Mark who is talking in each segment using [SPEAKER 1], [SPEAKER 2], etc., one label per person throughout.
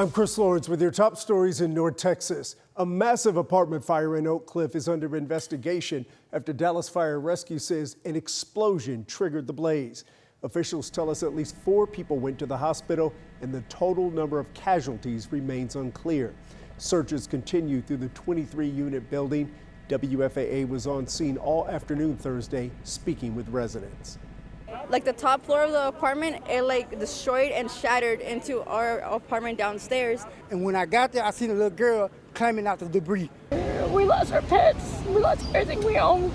[SPEAKER 1] I'm Chris Lawrence with your top stories in North Texas. A massive apartment fire in Oak Cliff is under investigation after Dallas Fire Rescue says an explosion triggered the blaze. Officials tell us at least 4 people went to the hospital and the total number of casualties remains unclear. Searches continue through the 23-unit building. WFAA was on scene all afternoon Thursday, speaking with residents.
[SPEAKER 2] Like the top floor of the apartment, it destroyed and shattered into our apartment downstairs.
[SPEAKER 3] And when I got there, I seen a little girl climbing out the debris.
[SPEAKER 4] We lost our pets. We lost everything we owned.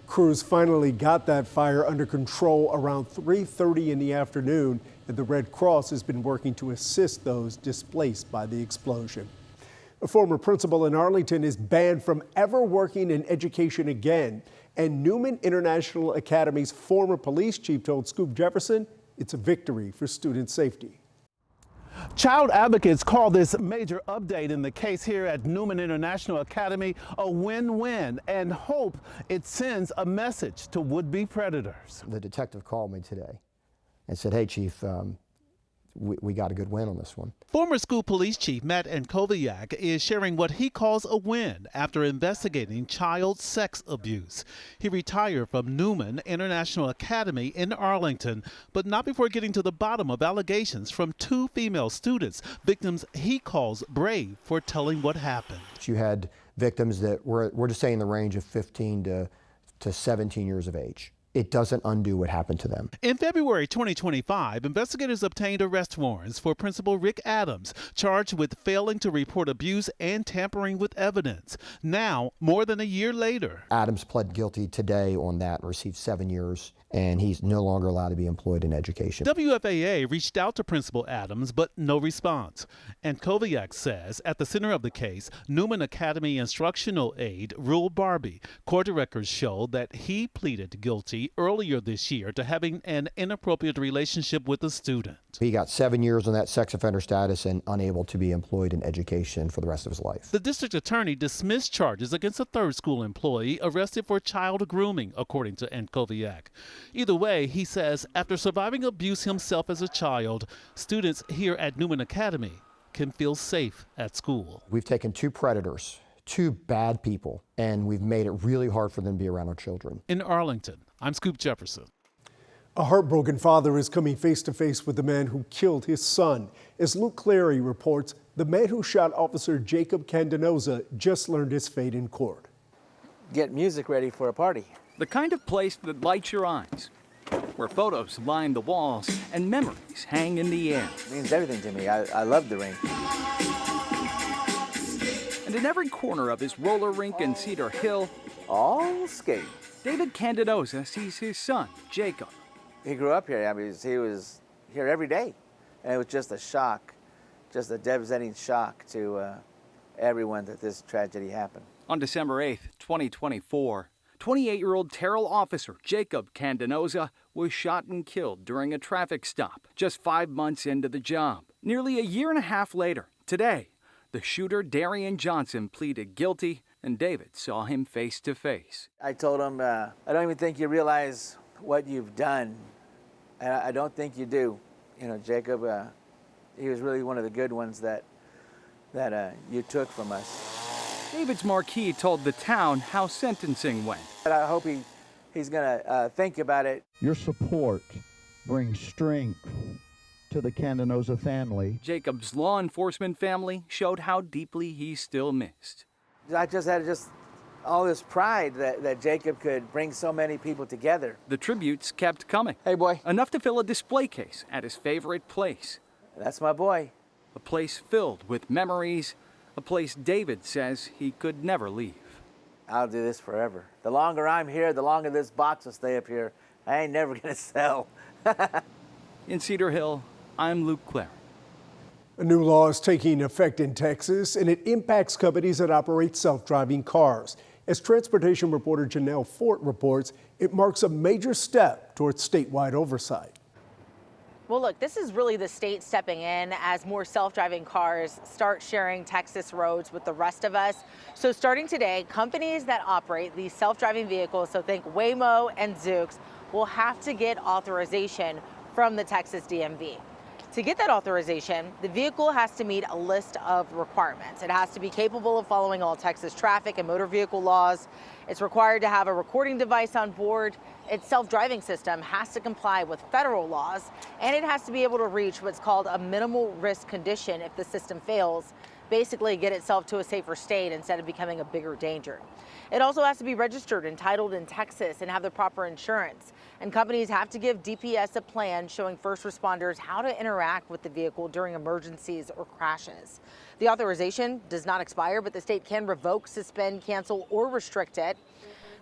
[SPEAKER 1] Crews finally got that fire under control around 3:30 in the afternoon, and the Red Cross has been working to assist those displaced by the explosion. A former principal in Arlington is banned from ever working in education again. And Newman International Academy's former police chief told Scoop Jefferson it's a victory for student safety.
[SPEAKER 5] Child advocates call this major update in the case here at Newman International Academy a win-win and hope it sends a message to would-be predators.
[SPEAKER 6] The detective called me today and said, "Hey, Chief, we got a good win on this one."
[SPEAKER 5] Former school police chief Matt Enkoviak is sharing what he calls a win after investigating child sex abuse. He retired from Newman International Academy in Arlington, but not before getting to the bottom of allegations from 2 female students, victims he calls brave for telling what happened.
[SPEAKER 6] You had victims that we're just saying the range of 15 to 17 years of age. It doesn't undo what happened to them.
[SPEAKER 5] In February 2025, investigators obtained arrest warrants for Principal Rick Adams, charged with failing to report abuse and tampering with evidence. Now, more than a year later,
[SPEAKER 6] Adams pled guilty today on that and received 7 years, and he's no longer allowed to be employed in education.
[SPEAKER 5] WFAA reached out to Principal Adams, but no response. And Koviak says at the center of the case, Newman Academy instructional aide Rule Barbie. Court records show that he pleaded guilty earlier this year to having an inappropriate relationship with a student.
[SPEAKER 6] He got 7 years on that sex offender status and unable to be employed in education for the rest of his life.
[SPEAKER 5] The district attorney dismissed charges against a 3rd school employee arrested for child grooming, according to Enkoviak. Either way, he says after surviving abuse himself as a child, students here at Newman Academy can feel safe at school.
[SPEAKER 6] We've taken 2 predators, 2 bad people, and we've made it really hard for them to be around our children.
[SPEAKER 5] In Arlington, I'm Scoop Jefferson.
[SPEAKER 1] A heartbroken father is coming face to face with the man who killed his son. As Luke Clary reports, the man who shot Officer Jacob Candenoza just learned his fate in court.
[SPEAKER 7] Get music ready for a party.
[SPEAKER 8] The kind of place that lights your eyes, where photos line the walls and memories hang in the air.
[SPEAKER 7] It means everything to me. I love the rink.
[SPEAKER 8] And in every corner of his roller rink in Cedar Hill,
[SPEAKER 7] All skate.
[SPEAKER 8] David Candenoza sees his son, Jacob.
[SPEAKER 7] He grew up here. I mean, he was here every day. And it was just a shock, just a devastating shock to everyone that this tragedy happened.
[SPEAKER 8] On December 8th, 2024, 28-year-old Terrell officer Jacob Candenoza was shot and killed during a traffic stop just 5 months into the job. Nearly a year and a half later, today, the shooter Darian Johnson pleaded guilty and David saw him face to face.
[SPEAKER 7] I told him, I don't even think you realize what you've done. And I don't think you do. You know, Jacob, he was really one of the good ones that you took from us.
[SPEAKER 8] David's marquee told the town how sentencing went.
[SPEAKER 7] But I hope he's going to think about it.
[SPEAKER 9] Your support brings strength to the Candenoza family.
[SPEAKER 8] Jacob's law enforcement family showed how deeply he's still missed.
[SPEAKER 7] I just had all this pride that Jacob could bring so many people together.
[SPEAKER 8] The tributes kept coming.
[SPEAKER 7] Hey, boy.
[SPEAKER 8] Enough to fill a display case at his favorite place.
[SPEAKER 7] That's my boy.
[SPEAKER 8] A place filled with memories, a place David says he could never leave.
[SPEAKER 7] I'll do this forever. The longer I'm here, the longer this box will stay up here. I ain't never gonna sell.
[SPEAKER 8] In Cedar Hill, I'm Luke Clary.
[SPEAKER 1] A new law is taking effect in Texas, and it impacts companies that operate self-driving cars. As transportation reporter Janelle Fort reports, it marks a major step towards statewide oversight.
[SPEAKER 10] Well, look, this is really the state stepping in as more self-driving cars start sharing Texas roads with the rest of us. So starting today, companies that operate these self-driving vehicles, so think Waymo and Zoox, will have to get authorization from the Texas DMV. To get that authorization, the vehicle has to meet a list of requirements. It has to be capable of following all Texas traffic and motor vehicle laws. It's required to have a recording device on board. Its self-driving system has to comply with federal laws, and it has to be able to reach what's called a minimal risk condition if the system fails, basically get itself to a safer state instead of becoming a bigger danger. It also has to be registered and titled in Texas and have the proper insurance. And companies have to give DPS a plan showing first responders how to interact with the vehicle during emergencies or crashes. The authorization does not expire, but the state can revoke, suspend, cancel, or restrict it.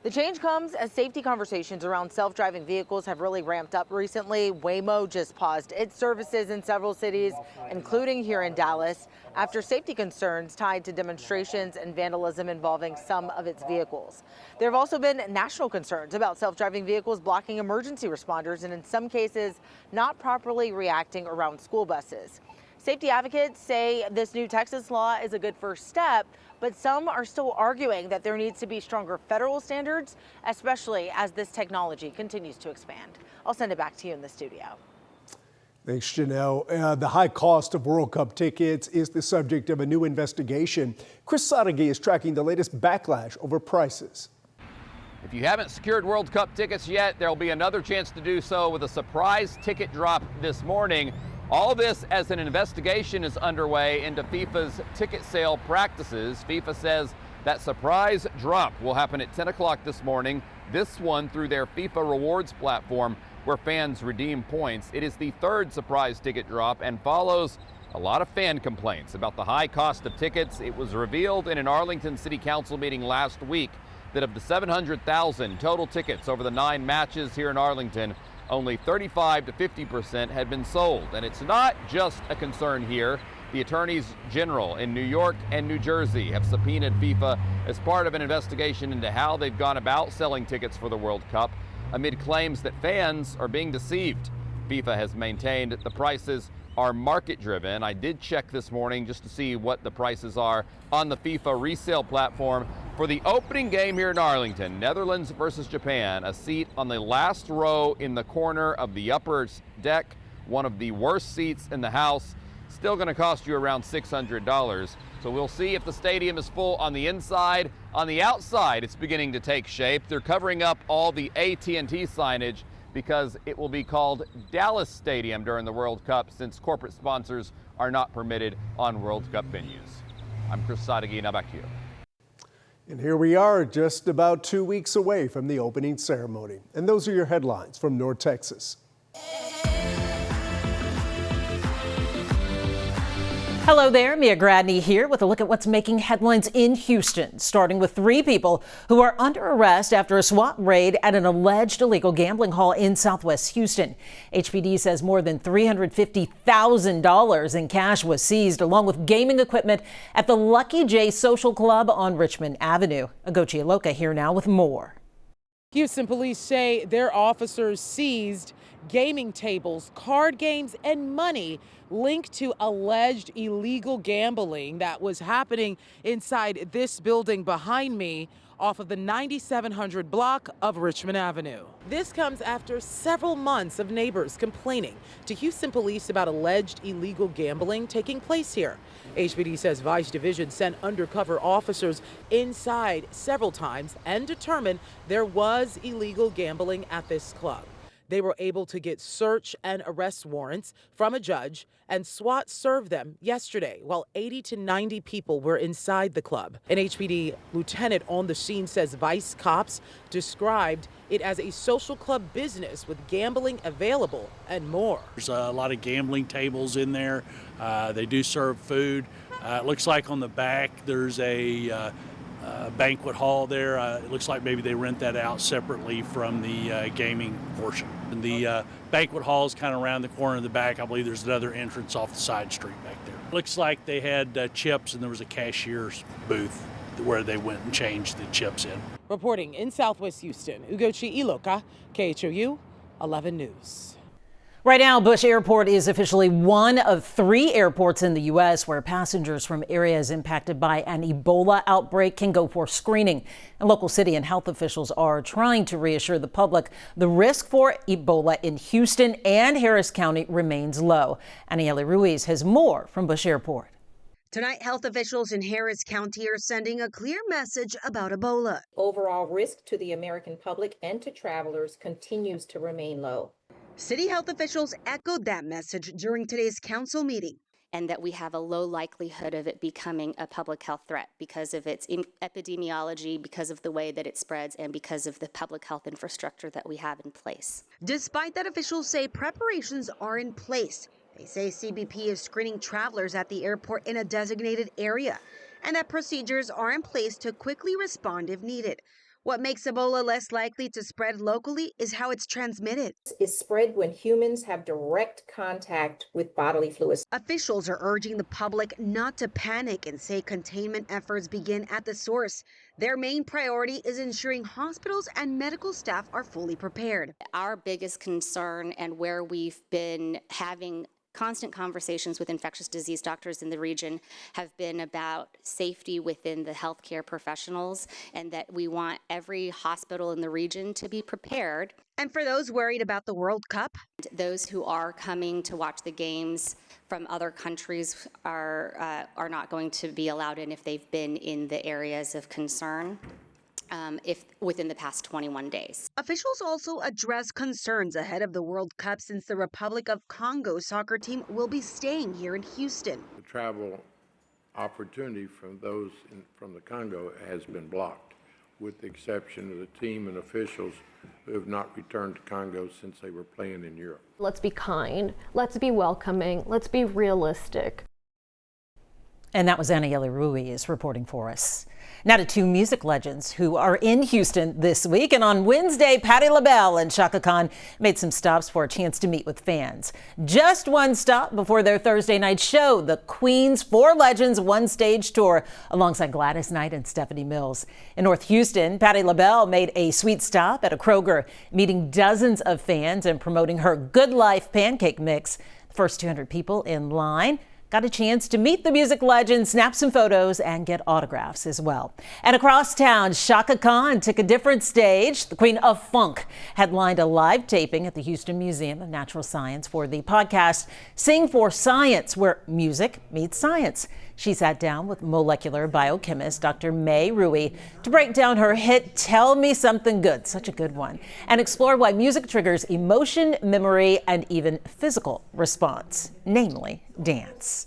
[SPEAKER 10] The change comes as safety conversations around self-driving vehicles have really ramped up recently. Waymo just paused its services in several cities, including here in Dallas, after safety concerns tied to demonstrations and vandalism involving some of its vehicles. There have also been national concerns about self-driving vehicles blocking emergency responders and in some cases not properly reacting around school buses. Safety advocates say this new Texas law is a good first step, but some are still arguing that there needs to be stronger federal standards, especially as this technology continues to expand. I'll send it back to you in the studio.
[SPEAKER 1] Thanks, Janelle. The high cost of World Cup tickets is the subject of a new investigation. Chris Sadeghi is tracking the latest backlash over prices.
[SPEAKER 11] If you haven't secured World Cup tickets yet, there'll be another chance to do so with a surprise ticket drop this morning. All this as an investigation is underway into FIFA's ticket sale practices. FIFA says that surprise drop will happen at 10 o'clock this morning, this one through their FIFA Rewards platform where fans redeem points. It is the third surprise ticket drop and follows a lot of fan complaints about the high cost of tickets. It was revealed in an Arlington City Council meeting last week that of the 700,000 total tickets over the 9 matches here in Arlington, only 35 to 50% had been sold. And it's not just a concern here. The attorneys general in New York and New Jersey have subpoenaed FIFA as part of an investigation into how they've gone about selling tickets for the World Cup amid claims that fans are being deceived. FIFA has maintained the prices are market driven. I did check this morning just to see what the prices are on the FIFA resale platform. For the opening game here in Arlington, Netherlands versus Japan, a seat on the last row in the corner of the upper deck, one of the worst seats in the house, still going to cost you around $600. So we'll see if the stadium is full on the inside. On the outside, it's beginning to take shape. They're covering up all the AT&T signage because it will be called Dallas Stadium during the World Cup since corporate sponsors are not permitted on World Cup venues. I'm Chris Sadeghi, now back to you.
[SPEAKER 1] And here we are just about 2 weeks away from the opening ceremony. And those are your headlines from North Texas.
[SPEAKER 12] Hello there, Mia Gradney here with a look at what's making headlines in Houston, starting with 3 people who are under arrest after a SWAT raid at an alleged illegal gambling hall in Southwest Houston. HPD says more than $350,000 in cash was seized, along with gaming equipment at the Lucky J Social Club on Richmond Avenue. Agochi Aloka here now with more.
[SPEAKER 13] Houston police say their officers seized gaming tables, card games, and money linked to alleged illegal gambling that was happening inside this building behind me off of the 9700 block of Richmond Avenue. This comes after several months of neighbors complaining to Houston police about alleged illegal gambling taking place here. HPD says Vice Division sent undercover officers inside several times and determined there was illegal gambling at this club. They were able to get search and arrest warrants from a judge, and SWAT served them yesterday while 80 to 90 people were inside the club. An HPD lieutenant on the scene says Vice cops described it as a social club business with gambling available and more.
[SPEAKER 14] There's a lot of gambling tables in there. They do serve food. It looks like on the back there's a banquet hall there. It looks like maybe they rent that out separately from the gaming portion. And the banquet hall is kind of around the corner of the back. I believe there's another entrance off the side street back there. Looks like they had chips and there was a cashier's booth where they went and changed the chips in.
[SPEAKER 13] Reporting in Southwest Houston, Ugochi Iloka, KHOU 11 News.
[SPEAKER 12] Right now, Bush Airport is officially one of 3 airports in the U.S. where passengers from areas impacted by an Ebola outbreak can go for screening. And local city and health officials are trying to reassure the public the risk for Ebola in Houston and Harris County remains low. Aniela Ruiz has more from Bush Airport.
[SPEAKER 15] Tonight, health officials in Harris County are sending a clear message about Ebola.
[SPEAKER 16] Overall risk to the American public and to travelers continues to remain low.
[SPEAKER 15] City health officials echoed that message during today's council meeting.
[SPEAKER 17] And that we have a low likelihood of it becoming a public health threat because of its epidemiology, because of the way that it spreads, and because of the public health infrastructure that we have in place.
[SPEAKER 15] Despite that, officials say preparations are in place. They say CBP is screening travelers at the airport in a designated area, and that procedures are in place to quickly respond if needed. What makes Ebola less likely to spread locally is how it's transmitted.
[SPEAKER 16] It's spread when humans have direct contact with bodily fluids.
[SPEAKER 15] Officials are urging the public not to panic and say containment efforts begin at the source. Their main priority is ensuring hospitals and medical staff are fully prepared.
[SPEAKER 17] Our biggest concern, and where we've been having constant conversations with infectious disease doctors in the region, have been about safety within the healthcare professionals, and that we want every hospital in the region to be prepared.
[SPEAKER 15] And for those worried about the World Cup,
[SPEAKER 17] those who are coming to watch the games from other countries are not going to be allowed in if they've been in the areas of concern. If within the past 21 days.
[SPEAKER 15] Officials also address concerns ahead of the World Cup since the Republic of Congo soccer team will be staying here in Houston.
[SPEAKER 18] The travel opportunity from those from the Congo has been blocked, with the exception of the team and officials who have not returned to Congo since they were playing in Europe.
[SPEAKER 19] Let's be kind, let's be welcoming, let's be realistic.
[SPEAKER 12] And that was Aniela Ruiz reporting for us. Now to 2 music legends who are in Houston this week. And on Wednesday, Patti LaBelle and Chaka Khan made some stops for a chance to meet with fans. Just one stop before their Thursday night show, the Queen's 4 Legends One Stage Tour, alongside Gladys Knight and Stephanie Mills. In North Houston, Patti LaBelle made a sweet stop at a Kroger, meeting dozens of fans and promoting her Good Life pancake mix. The first 200 people in line got a chance to meet the music legend, snap some photos, and get autographs as well. And across town, Chaka Khan took a different stage. The Queen of Funk headlined a live taping at the Houston Museum of Natural Science for the podcast Sing for Science, where music meets science. She sat down with molecular biochemist Dr. May Rui to break down her hit Tell Me Something Good, such a good one, and explore why music triggers emotion, memory, and even physical response, namely dance.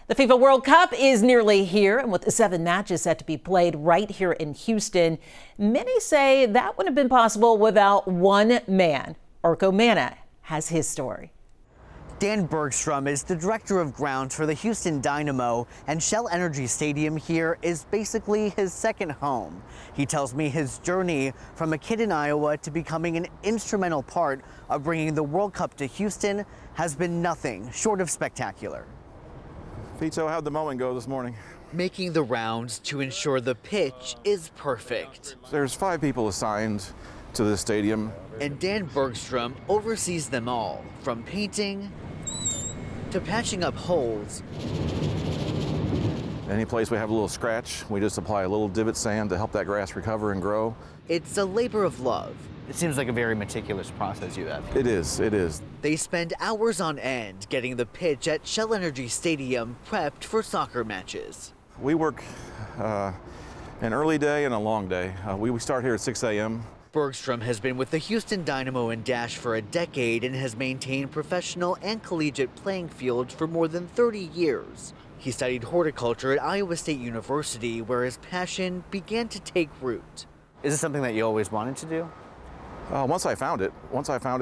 [SPEAKER 12] The FIFA World Cup is nearly here, and with 7 matches set to be played right here in Houston, many say that wouldn't have been possible without one man. Urko Mana has his story.
[SPEAKER 20] Dan Bergstrom is the director of grounds for the Houston Dynamo, and Shell Energy Stadium here is basically his second home. He tells me his journey from a kid in Iowa to becoming an instrumental part of bringing the World Cup to Houston has been nothing short of spectacular.
[SPEAKER 21] Vito, how'd the mowing go this morning?
[SPEAKER 20] Making the rounds to ensure the pitch is perfect.
[SPEAKER 21] There's 5 people assigned to the stadium.
[SPEAKER 20] And Dan Bergstrom oversees them all, from painting to patching up holes.
[SPEAKER 21] Any place we have a little scratch, we just apply a little divot sand to help that grass recover and grow.
[SPEAKER 20] It's a labor of love. It seems like a very meticulous process you have.
[SPEAKER 21] It is, it is.
[SPEAKER 20] They spend hours on end getting the pitch at Shell Energy Stadium prepped for soccer matches.
[SPEAKER 21] We work an early day and a long day. We start here at 6 a.m.
[SPEAKER 20] Bergstrom has been with the Houston Dynamo and Dash for a decade and has maintained professional and collegiate playing fields for more than 30 years. He studied horticulture at Iowa State University, where his passion began to take root.
[SPEAKER 21] Is this something that you always wanted to do? Once I found it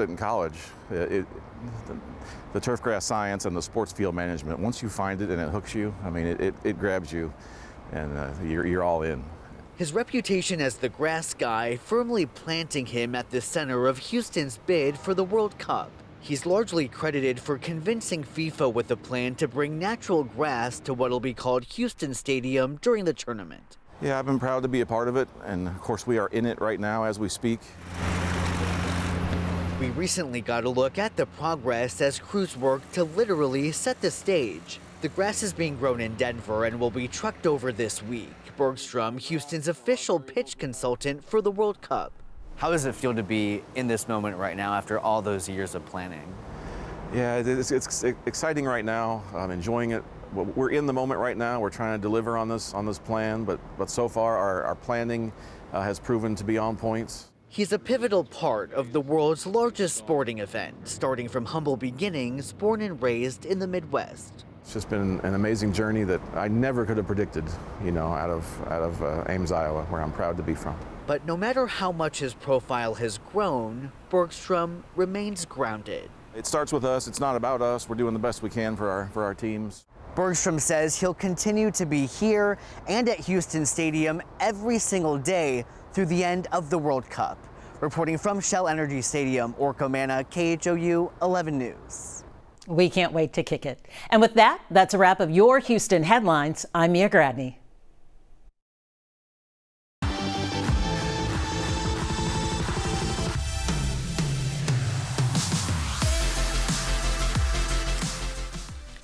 [SPEAKER 21] in college, the turfgrass science and the sports field management, once you find it and it hooks you, I mean, it grabs you and you're all in.
[SPEAKER 20] His reputation as the grass guy firmly planting him at the center of Houston's bid for the World Cup. He's largely credited for convincing FIFA with a plan to bring natural grass to what'll be called Houston Stadium during the tournament.
[SPEAKER 21] Yeah, I've been proud to be a part of it, and of course we are in it right now as we speak.
[SPEAKER 20] We we recently got a look at the progress as crews work to literally set the stage. The grass is being grown in Denver and will be trucked over this week. Bergstrom, Houston's official pitch consultant for the World Cup. How does it feel to be in this moment right now after all those years of planning?
[SPEAKER 21] Yeah, it's exciting right now. I'm enjoying it. We're in the moment right now. We're trying to deliver on this plan, but so far our planning has proven to be on point.
[SPEAKER 20] He's a pivotal part of the world's largest sporting event, starting from humble beginnings, born and raised in the Midwest.
[SPEAKER 21] It's just been an amazing journey that I never could have predicted, out of Ames, Iowa, where I'm proud to be from.
[SPEAKER 20] But no matter how much his profile has grown, Bergstrom remains grounded.
[SPEAKER 21] It starts with us. It's not about us. We're doing the best we can for our teams.
[SPEAKER 20] Bergstrom says he'll continue to be here and at Houston Stadium every single day through the end of the World Cup. Reporting from Shell Energy Stadium, Orko Manna, KHOU 11 News.
[SPEAKER 12] We can't wait to kick it. And with that, that's a wrap of your Houston headlines. I'm Mia Gradney.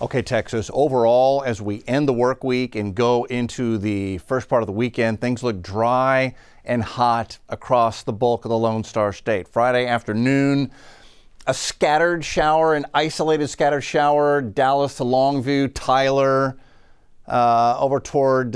[SPEAKER 2] Okay, Texas, overall, as we end the work week and go into the first part of the weekend, things look dry and hot across the bulk of the Lone Star State. Friday afternoon, a scattered shower, an isolated scattered shower, Dallas to Longview, Tyler, over toward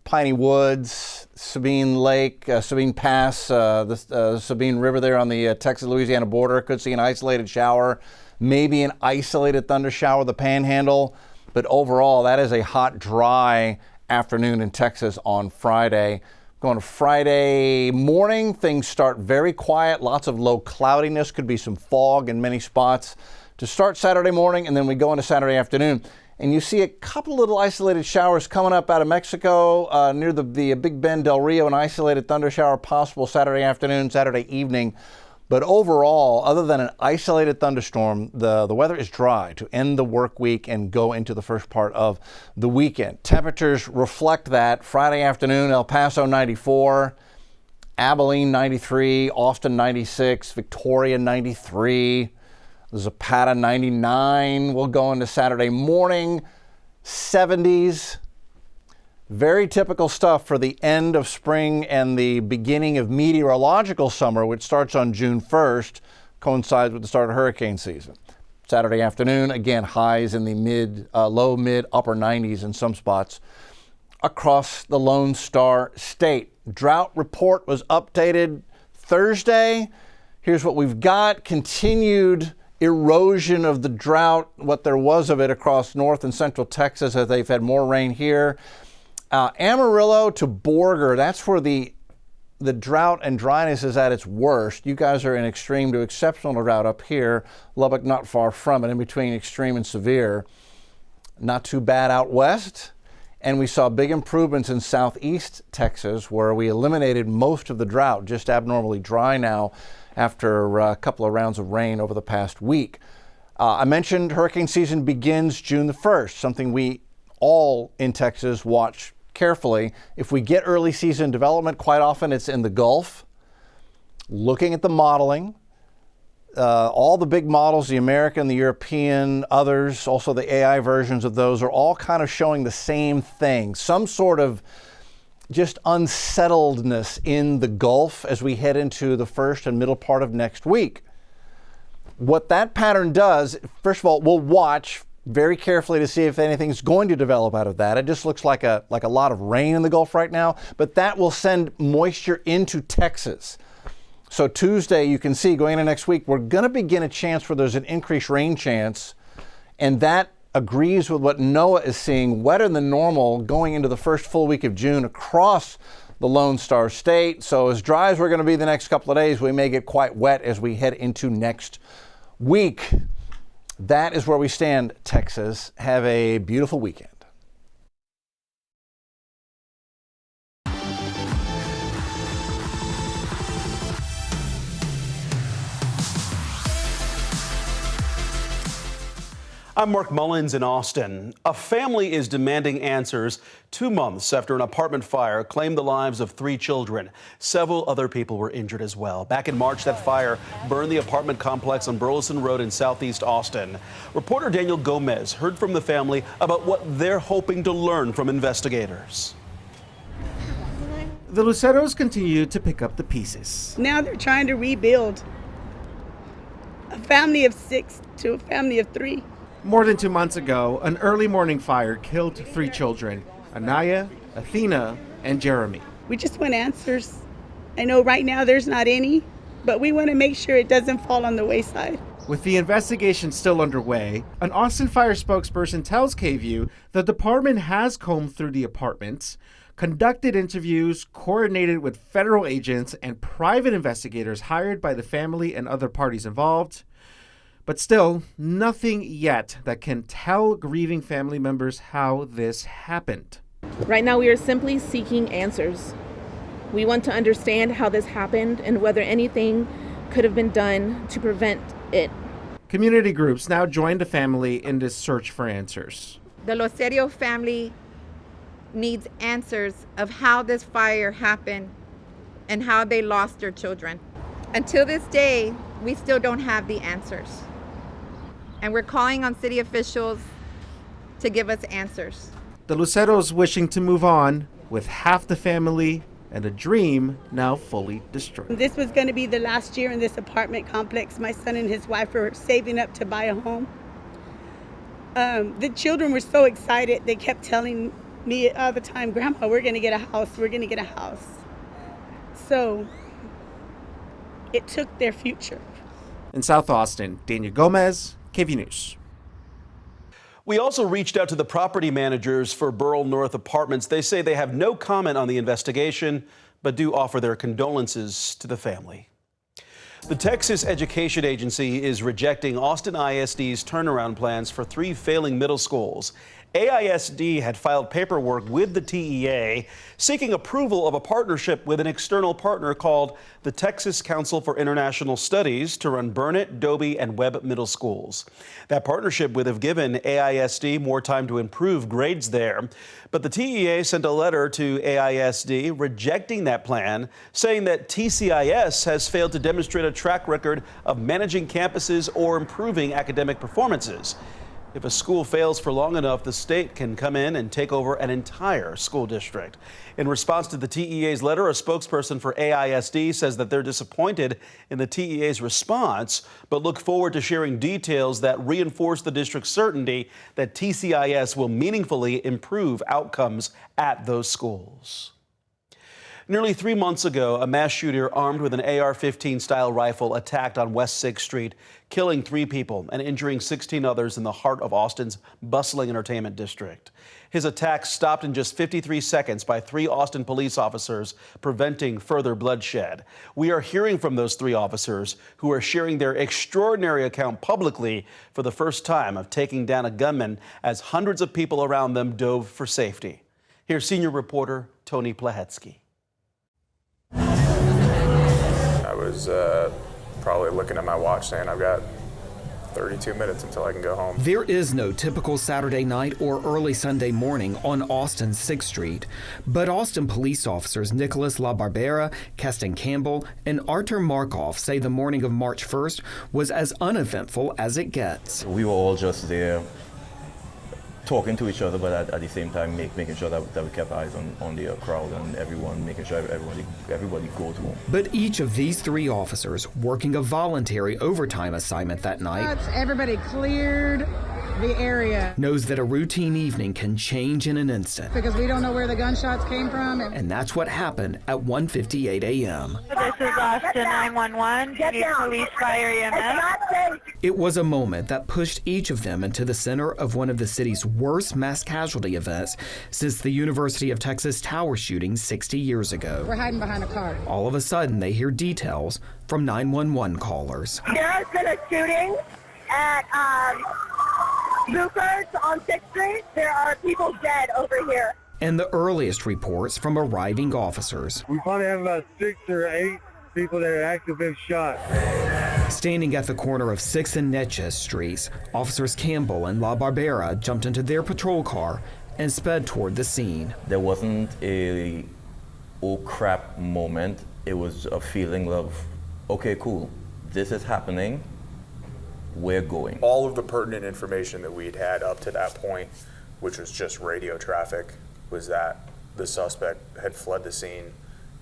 [SPEAKER 2] Piney Woods, Sabine Lake, Sabine Pass, the Sabine River there on the Texas-Louisiana border. Could see an isolated shower. Maybe an isolated thunder shower, the Panhandle, but overall that is a hot, dry afternoon in Texas on Friday. Going to Friday morning, things start very quiet, lots of low cloudiness, could be some fog in many spots to start Saturday morning, and then we go into Saturday afternoon. And you see a couple little isolated showers coming up out of Mexico near the Big Bend, Del Rio, an isolated thunder shower possible Saturday afternoon, Saturday evening. But overall, other than an isolated thunderstorm, the weather is dry to end the work week and go into the first part of the weekend. Temperatures reflect that. Friday afternoon, El Paso 94, Abilene 93, Austin 96, Victoria 93, Zapata 99. We'll go into Saturday morning, 70s. Very typical stuff for the end of spring and the beginning of meteorological summer, which starts on June 1st, coincides with the start of hurricane season. Saturday afternoon, again, highs in the low, mid, upper 90s in some spots across the Lone Star State. Drought report was updated Thursday. Here's what we've got. Continued erosion of the drought, what there was of it across north and central Texas as they've had more rain here. Amarillo to Borger, that's where the drought and dryness is at its worst. You guys are in extreme to exceptional drought up here. Lubbock not far from it, in between extreme and severe. Not too bad out west. And we saw big improvements in southeast Texas, where we eliminated most of the drought, just abnormally dry now after a couple of rounds of rain over the past week. I mentioned hurricane season begins June the 1st, something we all in Texas watch carefully. If we get early season development, quite often it's in the Gulf. Looking at the modeling, all the big models, the American, the European, others, also the AI versions of those, are all kind of showing the same thing. Some sort of just unsettledness in the Gulf as we head into the first and middle part of next week. What that pattern does, first of all, we'll watch very carefully to see if anything's going to develop out of that. It just looks like a lot of rain in the Gulf right now, but that will send moisture into Texas. So Tuesday, you can see going into next week, we're going to begin a chance where there's an increased rain chance, and that agrees with what NOAA is seeing, wetter than normal going into the first full week of June across the Lone Star State. So as dry as we're going to be the next couple of days, we may get quite wet as we head into next week. That is where we stand, Texas. Have a beautiful weekend.
[SPEAKER 3] I'm Mark Mullins in Austin. A family is demanding answers 2 months after an apartment fire claimed the lives of 3 children. Several other people were injured as well. Back in March, that fire burned the apartment complex on Burleson Road in southeast Austin. Reporter Daniel Gomez heard from the family about what they're hoping to learn from investigators.
[SPEAKER 22] The Luceros continue to pick up the pieces.
[SPEAKER 23] Now they're trying to rebuild a family of 6 to a family of 3.
[SPEAKER 22] More than 2 months ago, an early morning fire killed 3 children, Anaya, Athena, and Jeremy.
[SPEAKER 23] We just want answers. I know right now there's not any, but we want to make sure it doesn't fall on the wayside.
[SPEAKER 22] With the investigation still underway, an Austin Fire spokesperson tells KVUE the department has combed through the apartments, conducted interviews, coordinated with federal agents and private investigators hired by the family and other parties involved. But still, nothing yet that can tell grieving family members how this happened.
[SPEAKER 24] Right now, we are simply seeking answers. We want to understand how this happened and whether anything could have been done to prevent it.
[SPEAKER 22] Community groups now join the family in this search for answers.
[SPEAKER 25] The Lucerio family needs answers of how this fire happened and how they lost their children. Until this day, we still don't have the answers. And we're calling on city officials to give us answers.
[SPEAKER 22] The Luceros wishing to move on with half the family and a dream now fully destroyed.
[SPEAKER 23] This was going to be the last year in this apartment complex. My son and his wife were saving up to buy a home. The children were so excited. They kept telling me all the time, Grandma, we're going to get a house. We're going to get a house. So it took their future.
[SPEAKER 22] In South Austin, Daniel Gomez, KVUE News.
[SPEAKER 3] We also reached out to the property managers for Burl North Apartments. They say they have no comment on the investigation, but do offer their condolences to the family. The Texas Education Agency is rejecting Austin ISD's turnaround plans for 3 failing middle schools. AISD had filed paperwork with the TEA seeking approval of a partnership with an external partner called the Texas Council for International Studies to run Burnett, Dobie, and Webb middle schools. That partnership would have given AISD more time to improve grades there. But the TEA sent a letter to AISD rejecting that plan, saying that TCIS has failed to demonstrate a track record of managing campuses or improving academic performances. If a school fails for long enough, the state can come in and take over an entire school district. In response to the TEA's letter, a spokesperson for AISD says that they're disappointed in the TEA's response, but look forward to sharing details that reinforce the district's certainty that TCIS will meaningfully improve outcomes at those schools. Nearly 3 months ago, a mass shooter armed with an AR-15 style rifle attacked on West 6th Street, killing 3 people and injuring 16 others in the heart of Austin's bustling entertainment district. His attack stopped in just 53 seconds by 3 Austin police officers, preventing further bloodshed. We are hearing from those 3 officers who are sharing their extraordinary account publicly for the first time of taking down a gunman as hundreds of people around them dove for safety. Here's senior reporter Tony Plahetsky.
[SPEAKER 26] I was probably looking at my watch saying I've got 32 minutes until I can go home.
[SPEAKER 27] There is no typical Saturday night or early Sunday morning on Austin's 6th Street, but Austin police officers Nicholas LaBarbera, Keston Campbell, and Artur Markov say the morning of March 1st was as uneventful as it gets.
[SPEAKER 28] We were all just there talking to each other, but at the same time making sure that we kept eyes on the crowd and everyone, making sure everybody go to them.
[SPEAKER 27] But each of these 3 officers working a voluntary overtime assignment that night
[SPEAKER 29] everybody cleared the area.
[SPEAKER 27] Knows that a routine evening can change in an instant.
[SPEAKER 29] Because we don't know where the gunshots came from.
[SPEAKER 27] And that's what happened at 1:58 a.m.
[SPEAKER 30] This is Austin 911. Need police, fire, EMS.
[SPEAKER 27] It was a moment that pushed each of them into the center of one of the city's worst mass casualty events since the University of Texas tower shooting 60 years ago.
[SPEAKER 29] We're hiding behind a car.
[SPEAKER 27] All of a sudden, they hear details from 911 callers.
[SPEAKER 30] There has been a shooting at Lucas on 6th Street. There are people dead over here.
[SPEAKER 27] And the earliest reports from arriving officers.
[SPEAKER 31] We probably have about 6 or 8 people that have actually been shot.
[SPEAKER 27] Standing at the corner of 6th and Netches Streets, Officers Campbell and La Barbera jumped into their patrol car and sped toward the scene.
[SPEAKER 28] There wasn't a oh crap moment. It was a feeling of, okay, cool, this is happening, we're going.
[SPEAKER 26] All of the pertinent information that we'd had up to that point, which was just radio traffic, was that the suspect had fled the scene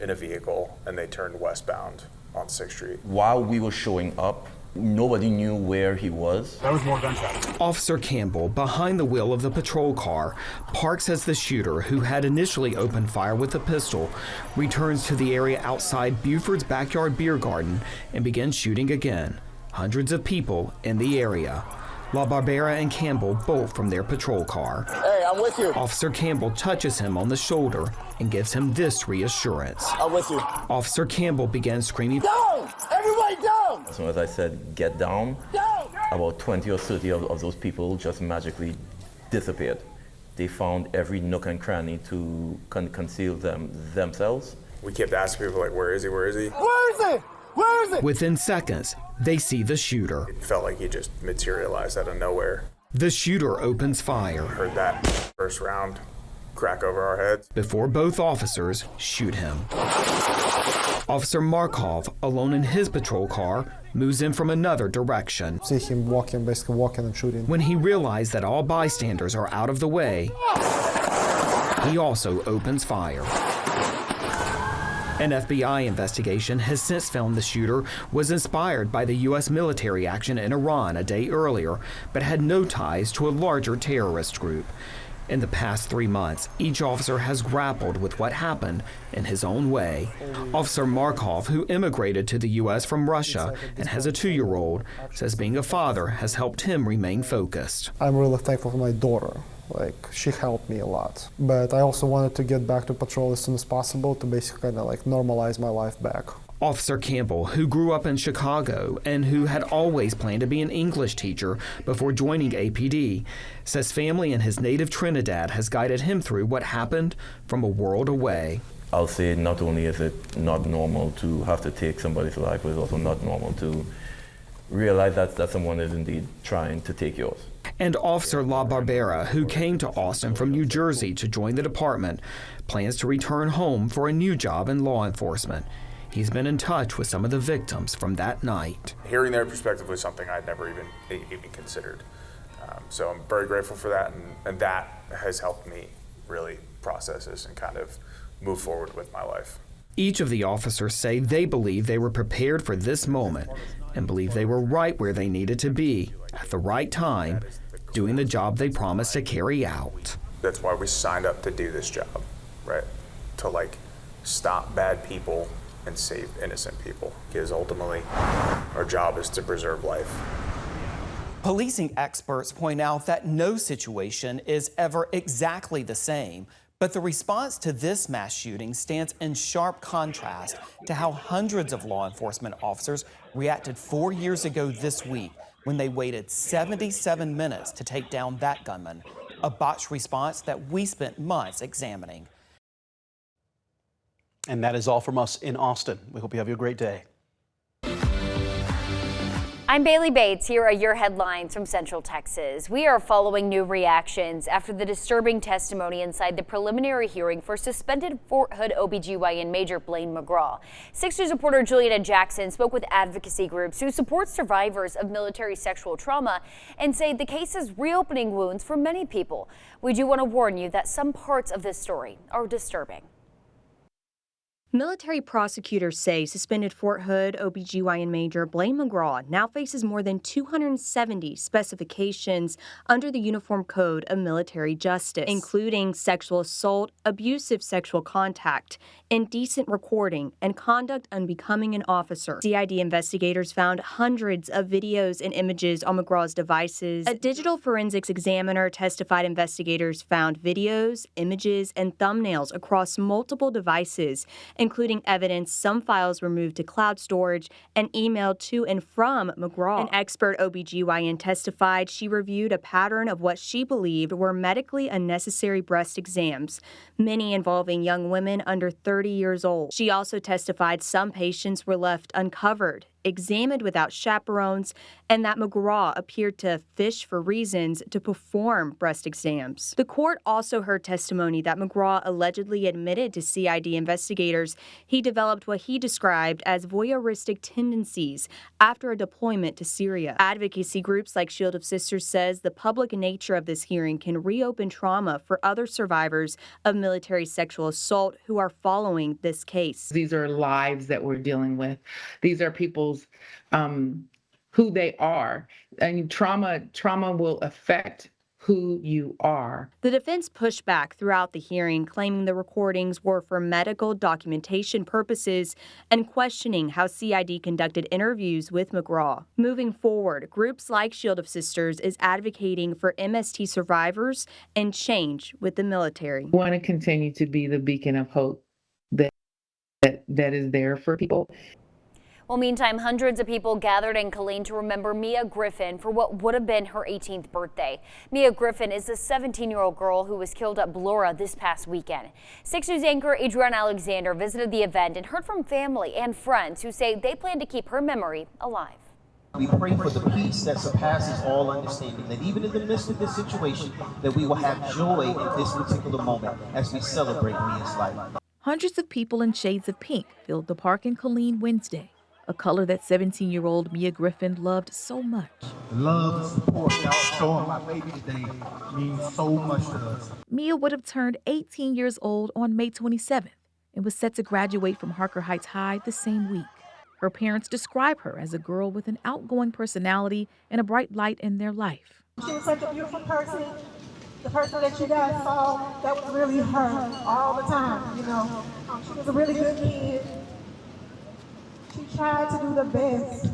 [SPEAKER 26] in a vehicle and they turned westbound on 6th Street.
[SPEAKER 28] While we were showing up, nobody knew where he was.
[SPEAKER 27] There was more gunshot. Officer Campbell, behind the wheel of the patrol car, parks as the shooter, who had initially opened fire with a pistol, returns to the area outside Buford's Backyard Beer Garden and begins shooting again. Hundreds of people in the area. La Barbera and Campbell bolt from their patrol car.
[SPEAKER 1] Hey, I'm with you.
[SPEAKER 27] Officer Campbell touches him on the shoulder and gives him this reassurance.
[SPEAKER 1] I'm with you.
[SPEAKER 27] Officer Campbell begins screaming,
[SPEAKER 1] "Down! Everybody down!"
[SPEAKER 28] As soon as I said, get down, about 20 or 30 of those people just magically disappeared. They found every nook and cranny to conceal themselves.
[SPEAKER 26] We kept asking people, like, where is he, where is he?
[SPEAKER 1] Where is it? Where is it?
[SPEAKER 27] Within seconds, they see the shooter.
[SPEAKER 26] It felt like he just materialized out of nowhere.
[SPEAKER 27] The shooter opens fire.
[SPEAKER 26] Heard that first round crack over our heads.
[SPEAKER 27] Before both officers shoot him. Officer Markov, alone in his patrol car, moves in from another direction.
[SPEAKER 4] See him basically walking and shooting.
[SPEAKER 27] When he realized that all bystanders are out of the way, he also opens fire. An FBI investigation has since found the shooter was inspired by the U.S. military action in Iran a day earlier, but had no ties to a larger terrorist group. In the past 3 months, each officer has grappled with what happened in his own way. Officer Markov, who immigrated to the U.S. from Russia and has a 2-year-old, says being a father has helped him remain focused.
[SPEAKER 4] I'm really thankful for my daughter. She helped me a lot. But I also wanted to get back to patrol as soon as possible to basically normalize my life back.
[SPEAKER 27] Officer Campbell, who grew up in Chicago and who had always planned to be an English teacher before joining APD, says family in his native Trinidad has guided him through what happened from a world away.
[SPEAKER 28] I'll say not only is it not normal to have to take somebody's life, but it's also not normal to realize that someone is indeed trying to take yours.
[SPEAKER 27] And Officer La Barbera, who came to Austin from New Jersey to join the department, plans to return home for a new job in law enforcement. He's been in touch with some of the victims from that night.
[SPEAKER 26] Hearing their perspective was something I'd never even considered. So I'm very grateful for that, and that has helped me really process this and kind of move forward with my life.
[SPEAKER 27] Each of the officers say they believe they were prepared for this moment and believe they were right where they needed to be at the right time, doing the job they promised to carry out.
[SPEAKER 26] That's why we signed up to do this job, right? To stop bad people and save innocent people, because ultimately our job is to preserve life.
[SPEAKER 27] Policing experts point out that no situation is ever exactly the same, but the response to this mass shooting stands in sharp contrast to how hundreds of law enforcement officers reacted 4 years ago this week when they waited 77 minutes to take down that gunman, a botched response that we spent months examining.
[SPEAKER 3] And that is all from us in Austin. We hope you have a great day.
[SPEAKER 5] I'm Bailey Bates. Here are your headlines from Central Texas. We are following new reactions after the disturbing testimony inside the preliminary hearing for suspended Fort Hood OBGYN Major Blaine McGraw. 6 News reporter Juliana Jackson spoke with advocacy groups who support survivors of military sexual trauma and say the case is reopening wounds for many people. We do want to warn you that some parts of this story are disturbing.
[SPEAKER 6] Military prosecutors say suspended Fort Hood OBGYN Major Blaine McGraw now faces more than 270 specifications under the Uniform Code of Military Justice, including sexual assault, abusive sexual contact, indecent recording, and conduct unbecoming an officer. CID investigators found hundreds of videos and images on McGraw's devices. A digital forensics examiner testified investigators found videos, images, and thumbnails across multiple devices, including evidence some files were moved to cloud storage and emailed to and from McGraw. An expert OBGYN testified she reviewed a pattern of what she believed were medically unnecessary breast exams, many involving young women under 30 years old. She also testified some patients were left uncovered, examined without chaperones, and that McGraw appeared to fish for reasons to perform breast exams. The court also heard testimony that McGraw allegedly admitted to CID investigators he developed what he described as voyeuristic tendencies after a deployment to Syria. Advocacy groups like Shield of Sisters says the public nature of this hearing can reopen trauma for other survivors of military sexual assault who are following this case.
[SPEAKER 7] These are lives that we're dealing with. These are people's who they are. I mean, trauma will affect who you are.
[SPEAKER 6] The defense pushed back throughout the hearing, claiming the recordings were for medical documentation purposes and questioning how CID conducted interviews with McGraw. Moving forward, groups like Shield of Sisters is advocating for MST survivors and change with the military.
[SPEAKER 7] We want to continue to be the beacon of hope that is there for people.
[SPEAKER 5] Well, meantime, hundreds of people gathered in Killeen to remember Mia Griffin for what would have been her 18th birthday. Mia Griffin is a 17-year-old girl who was killed at Bloora this past weekend. 6 News anchor Adrienne Alexander visited the event and heard from family and friends who say they plan to keep her memory alive.
[SPEAKER 8] We pray for the peace that surpasses all understanding, that even in the midst of this situation, that we will have joy in this particular moment as we celebrate Mia's life.
[SPEAKER 9] Hundreds of people in shades of pink filled the park in Killeen Wednesday, a color that 17-year-old Mia Griffin loved so much.
[SPEAKER 10] The love and support y'all showing my baby today means so much to us.
[SPEAKER 9] Mia would have turned 18 years old on May 27th and was set to graduate from Harker Heights High the same week. Her parents describe her as a girl with an outgoing personality and a bright light in their life.
[SPEAKER 11] She was such a beautiful person. The person that you guys saw, that was really her all the time, you know. She was a really good kid. She tried to do the best,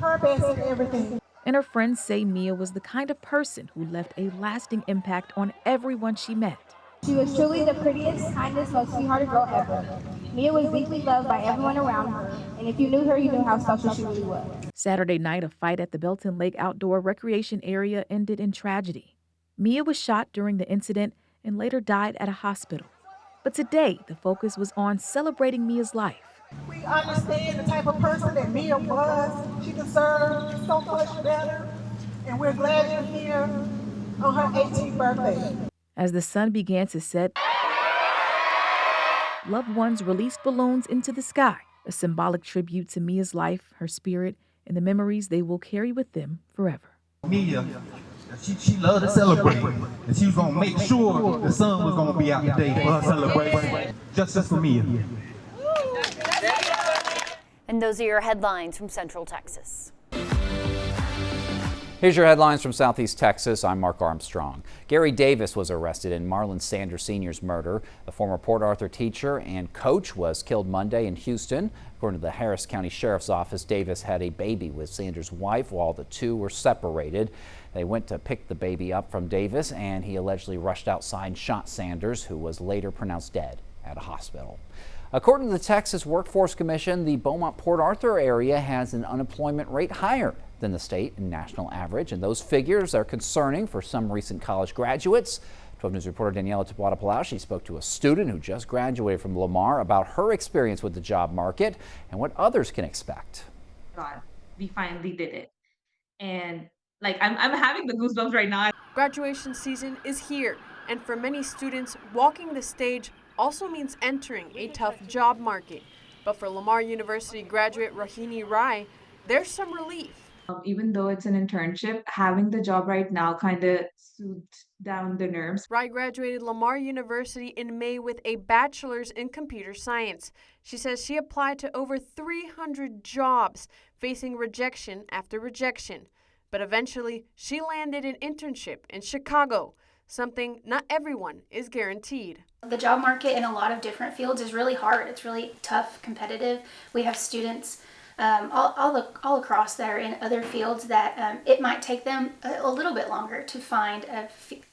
[SPEAKER 11] her best in everything.
[SPEAKER 9] And her friends say Mia was the kind of person who left a lasting impact on everyone she met.
[SPEAKER 13] She was truly the prettiest, kindest, most sweethearted girl ever. Mia was deeply loved by everyone around her, and if you knew her, you knew how special she really was.
[SPEAKER 9] Saturday night, a fight at the Belton Lake Outdoor Recreation Area ended in tragedy. Mia was shot during the incident and later died at a hospital. But today, the focus was on celebrating Mia's life.
[SPEAKER 11] We understand the type of person that Mia was. She deserved so much better, and we're glad you're here on her 18th birthday.
[SPEAKER 9] As the sun began to set, loved ones released balloons into the sky, a symbolic tribute to Mia's life, her spirit, and the memories they will carry with them forever.
[SPEAKER 10] Mia, she loved to celebrate, and she was going to make sure the sun was going to be out today for her celebration, just for Mia.
[SPEAKER 5] And those are your headlines from Central Texas.
[SPEAKER 14] Here's your headlines from Southeast Texas. I'm Mark Armstrong. Gary Davis was arrested in Marlon Sanders Sr.'s murder. The former Port Arthur teacher and coach was killed Monday in Houston. According to the Harris County Sheriff's Office, Davis had a baby with Sanders' wife while the two were separated. They went to pick the baby up from Davis, and he allegedly rushed outside and shot Sanders, who was later pronounced dead at a hospital. According to the Texas Workforce Commission, the Beaumont-Port Arthur area has an unemployment rate higher than the state and national average, and those figures are concerning for some recent college graduates. 12 News reporter Daniela Tabuada-Palau, she spoke to a student who just graduated from Lamar about her experience with the job market and what others can expect.
[SPEAKER 15] God, we finally did it. And I'm having the goosebumps right now.
[SPEAKER 16] Graduation season is here, and for many students, walking the stage also means entering a tough job market. But for Lamar University graduate Rahini Rai, there's some relief.
[SPEAKER 15] Even though it's an internship, having the job right now kind of soothed down the nerves.
[SPEAKER 16] Rai graduated Lamar University in May with a bachelor's in computer science. She says she applied to over 300 jobs, facing rejection after rejection. But eventually, she landed an internship in Chicago, something not everyone is guaranteed.
[SPEAKER 17] The job market in a lot of different fields is really hard. It's really tough, competitive. We have students all across that are in other fields that it might take them a little bit longer to find a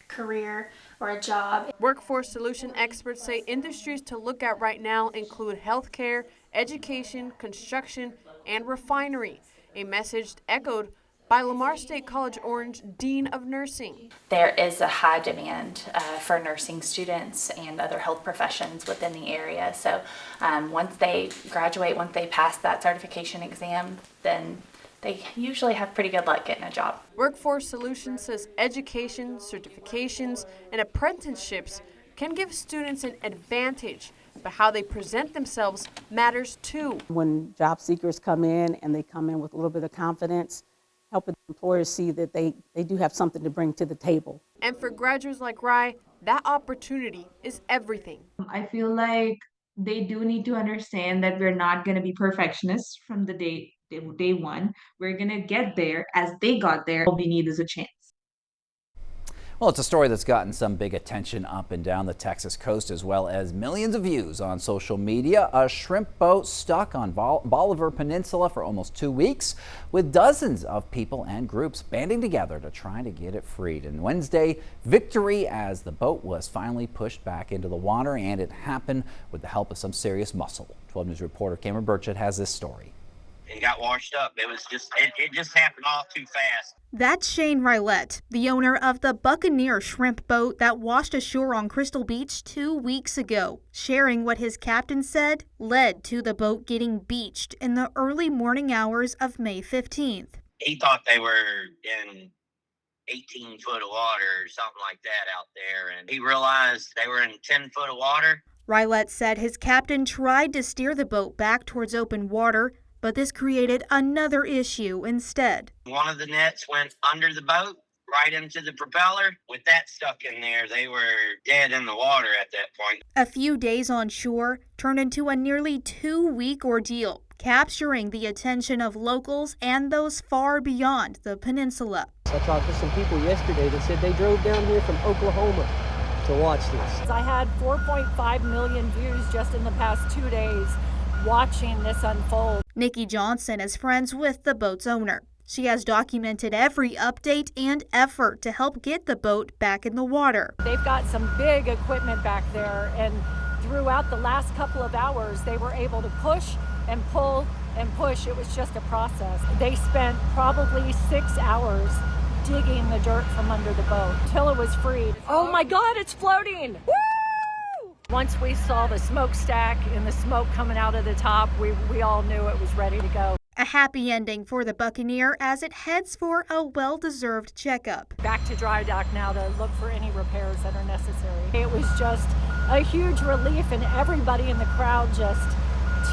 [SPEAKER 17] career or a job.
[SPEAKER 16] Workforce solution experts say industries to look at right now include healthcare, education, construction, and refinery, a message echoed by Lamar State College Orange Dean of Nursing.
[SPEAKER 2] There is a high demand for nursing students and other health professions within the area. So once they graduate, once they pass that certification exam, then they usually have pretty good luck getting a job.
[SPEAKER 16] Workforce Solutions says education, certifications, and apprenticeships can give students an advantage, but how they present themselves matters too.
[SPEAKER 12] When job seekers come in and they come in with a little bit of confidence, helping employers see that they do have something to bring to the table.
[SPEAKER 16] And for graduates like Rye, that opportunity is everything.
[SPEAKER 15] I feel like they do need to understand that we're not going to be perfectionists from the day one. We're going to get there as they got there. All we need is a chance.
[SPEAKER 14] Well, it's a story that's gotten some big attention up and down the Texas coast, as well as millions of views on social media. A shrimp boat stuck on Bolivar Peninsula for almost 2 weeks, with dozens of people and groups banding together to try to get it freed. And Wednesday, victory as the boat was finally pushed back into the water, and it happened with the help of some serious muscle. 12 News reporter Cameron Burchett has this story.
[SPEAKER 18] It got washed up. It just happened all too fast.
[SPEAKER 19] That's Shane Rylett, the owner of the Buccaneer shrimp boat that washed ashore on Crystal Beach 2 weeks ago, sharing what his captain said led to the boat getting beached in the early morning hours of May 15th.
[SPEAKER 18] He thought they were in 18 foot of water or something like that out there, and he realized they were in 10 foot of water.
[SPEAKER 19] Rylett said his captain tried to steer the boat back towards open water, but this created another issue instead.
[SPEAKER 18] One of the nets went under the boat, right into the propeller. With that stuck in there, they were dead in the water at that point.
[SPEAKER 19] A few days on shore turned into a nearly 2-week ordeal, capturing the attention of locals and those far beyond the peninsula.
[SPEAKER 20] I talked to some people yesterday that said they drove down here from Oklahoma to watch this.
[SPEAKER 21] I had 4.5 million views just in the past 2 days watching this unfold.
[SPEAKER 19] Nikki Johnson is friends with the boat's owner. She has documented every update and effort to help get the boat back in the water.
[SPEAKER 21] They've got some big equipment back there, and throughout the last couple of hours, they were able to push and pull and push. It was just a process. They spent probably 6 hours digging the dirt from under the boat till it was freed. Oh my God, it's floating! Woo! Once we saw the smokestack and the smoke coming out of the top, we all knew it was ready to go.
[SPEAKER 19] A happy ending for the Buccaneer as it heads for a well-deserved checkup.
[SPEAKER 21] Back to dry dock now to look for any repairs that are necessary. It was just a huge relief, and everybody in the crowd